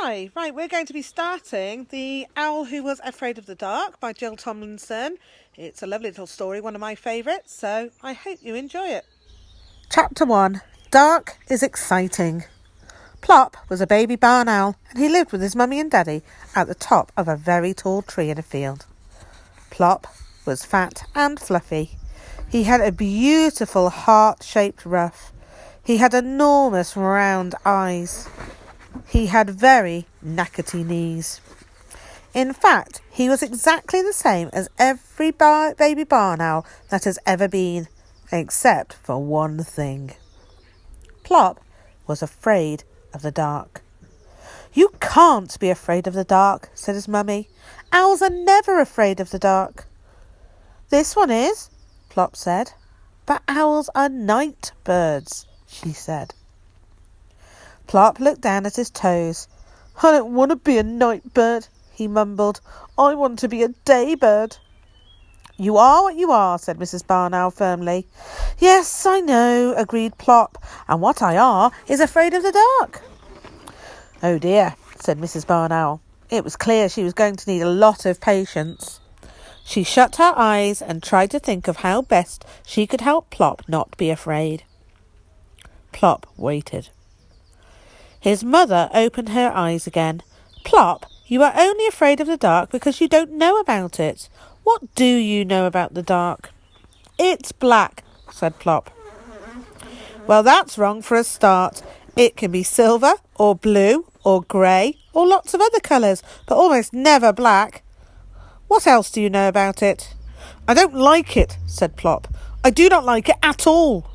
Hi, right, we're going to be starting The Owl Who Was Afraid of the Dark by Jill Tomlinson. It's a lovely little story, one of my favourites, so I hope you enjoy it. Chapter 1. Dark is Exciting. Plop was a baby barn owl, and he lived with his mummy and daddy at the top of a very tall tree in a field. Plop was fat and fluffy. He had a beautiful heart-shaped ruff. He had enormous round eyes. He had very knackety knees. In fact, he was exactly the same as every baby barn owl that has ever been, except for one thing. Plop was afraid of the dark. "You can't be afraid of the dark," said his mummy. "Owls are never afraid of the dark." "This one is," Plop said. "But owls are night birds," she said. Plop looked down at his toes. "I don't want to be a night bird," he mumbled. "I want to be a day bird." "You are what you are," said Mrs. Barn Owl firmly. "Yes, I know," agreed Plop, "and what I are is afraid of the dark." "Oh dear," said Mrs. Barn Owl. It was clear she was going to need a lot of patience. She shut her eyes and tried to think of how best she could help Plop not be afraid. Plop waited. His mother opened her eyes again. "Plop, you are only afraid of the dark because you don't know about it. What do you know about the dark?" "It's black," said Plop. "Well, that's wrong for a start. It can be silver or blue or grey or lots of other colours, but almost never black. What else do you know about it?" "I don't like it," said Plop. "I do not like it at all."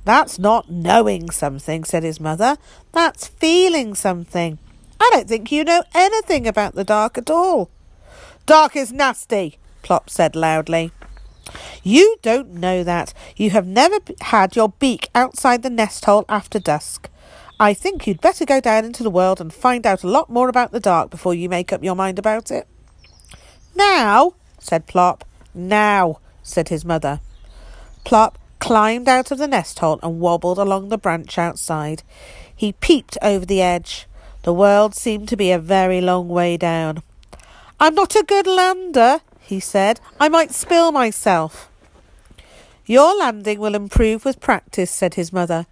"That's not knowing something," said his mother. "That's feeling something. I don't think you know anything about the dark at all." "Dark is nasty," Plop said loudly. "You don't know that. You have never had your beak outside the nest hole after dusk. I think you'd better go down into the world and find out a lot more about the dark before you make up your mind about it." "Now," said Plop. "Now," said his mother. Plop climbed out of the nest hole and wobbled along the branch outside. He peeped over the edge. The world seemed to be a very long way down. "I'm not a good lander," he said. "I might spill myself." "Your landing will improve with practice," said his mother.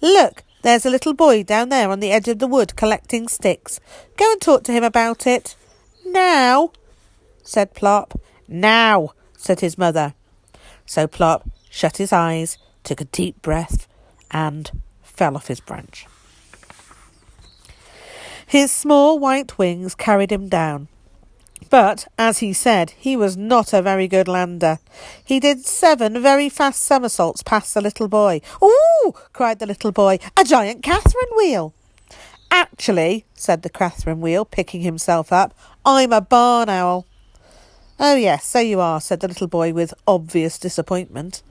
"Look, there's a little boy down there on the edge of the wood collecting sticks. Go and talk to him about it." "Now," said Plop. "Now," said his mother. So Plop shut his eyes, took a deep breath, and fell off his branch. His small white wings carried him down. But, as he said, he was not a very good lander. He did 7 very fast somersaults past the little boy. "Ooh!" cried the little boy. "A giant Catherine wheel!" "Actually," said the Catherine wheel, picking himself up, "I'm a barn owl." "Oh yes, so you are," said the little boy with obvious disappointment.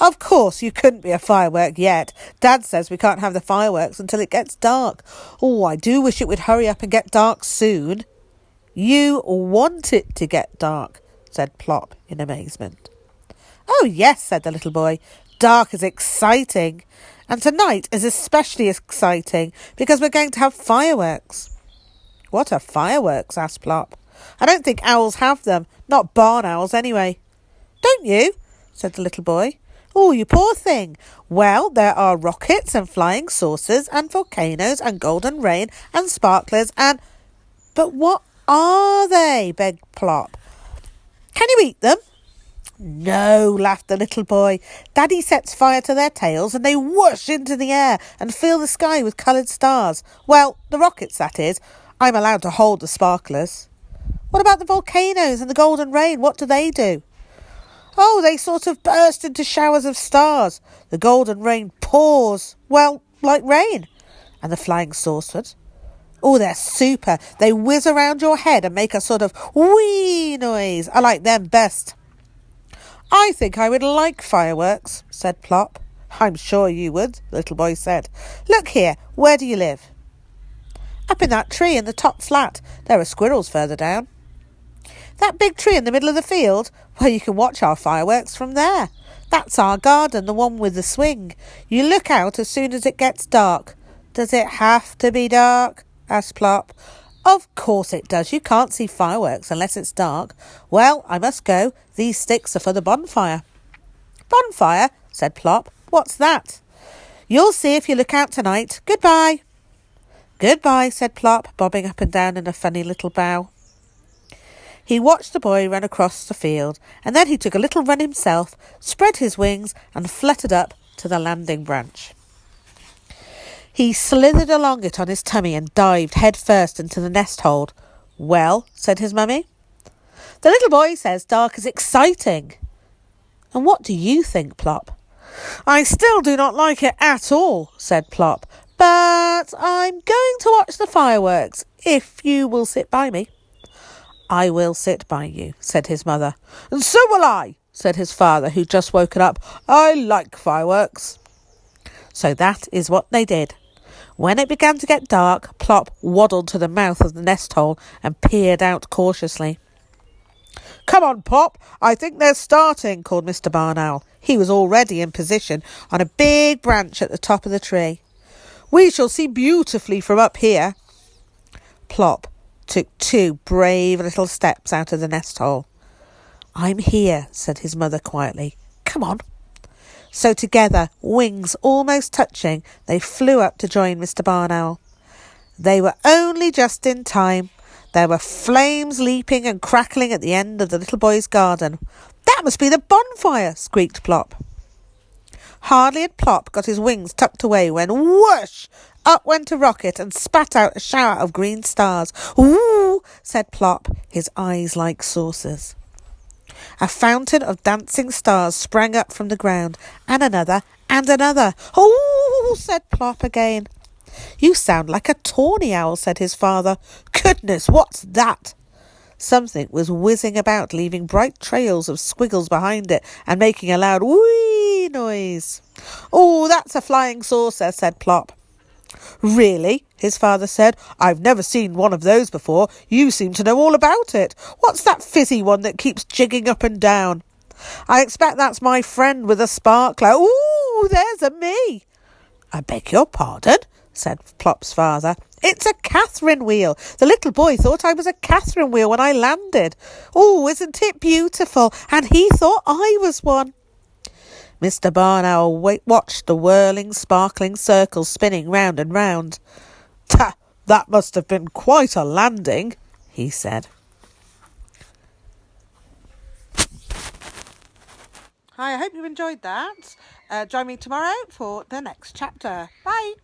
"Of course you couldn't be a firework yet. Dad says we can't have the fireworks until it gets dark. Oh, I do wish it would hurry up and get dark soon." "You want it to get dark," said Plop in amazement. "Oh yes," said the little boy. "Dark is exciting. And tonight is especially exciting because we're going to have fireworks." "What are fireworks?" asked Plop. "I don't think owls have them. Not barn owls anyway." "Don't you?" said the little boy. "Oh, you poor thing. Well, there are rockets and flying saucers and volcanoes and golden rain and sparklers and—" "But what are they?" begged Plop. "Can you eat them?" "No," laughed the little boy. "Daddy sets fire to their tails and they whoosh into the air and fill the sky with coloured stars. Well, the rockets, that is. I'm allowed to hold the sparklers." "What about the volcanoes and the golden rain? What do they do?" "Oh, they sort of burst into showers of stars. The golden rain pours, well, like rain." "And the flying saucers?" "Oh, they're super. They whiz around your head and make a sort of whee noise. I like them best." "I think I would like fireworks," said Plop. "I'm sure you would," the little boy said. "Look here, where do you live?" "Up in that tree in the top flat. There are squirrels further down." "That big tree in the middle of the field? Well, you can watch our fireworks from there. That's our garden, the one with the swing. You look out as soon as it gets dark." "Does it have to be dark?" asked Plop. Of course it does. You can't see fireworks unless it's dark. Well, I must go. These sticks are for the bonfire. Bonfire? Said Plop. What's that? You'll see if you look out tonight. Goodbye. Goodbye, said Plop, bobbing up and down in a funny little bow. He watched the boy run across the field, and then he took a little run himself, spread his wings, and fluttered up to the landing branch. He slithered along it on his tummy and dived head first into the nest hole. Well, said his mummy. The little boy says dark is exciting. And what do you think, Plop? I still do not like it at all, said Plop, but I'm going to watch the fireworks, if you will sit by me. I will sit by you, said his mother. And so will I, said his father, who'd just woken up. I like fireworks. So that is what they did. When it began to get dark, Plop waddled to the mouth of the nest hole and peered out cautiously. Come on, Pop, I think they're starting, called Mr. Barn Owl. He was already in position on a big branch at the top of the tree. We shall see beautifully from up here. Plop took 2 brave little steps out of the nest hole. I'm here, said his mother quietly. Come on. So together, wings almost touching, they flew up to join Mr. Barn Owl. They were only just in time. There were flames leaping and crackling at the end of the little boy's garden. That must be the bonfire, squeaked Plop. Hardly had Plop got his wings tucked away when whoosh! Up went a rocket and spat out a shower of green stars. Ooh, said Plop, his eyes like saucers. A fountain of dancing stars sprang up from the ground, and another, and another. Ooh, said Plop again. You sound like a tawny owl, said his father. Goodness, what's that? Something was whizzing about, leaving bright trails of squiggles behind it, and making a loud whee noise. Oh, that's a flying saucer, said Plop. Really? His father said. I've never seen one of those before. You seem to know all about it. What's that fizzy one that keeps jigging up and down? I expect that's my friend with a sparkler. Ooh, there's a me. I beg your pardon, said Plop's father. It's a Catherine wheel. The little boy thought I was a Catherine wheel when I landed. Oh, isn't it beautiful? And he thought I was one. Mr. Barn Owl watched the whirling, sparkling circles spinning round and round. That must have been quite a landing, he said. Hi, I hope you enjoyed that. Join me tomorrow for the next chapter. Bye.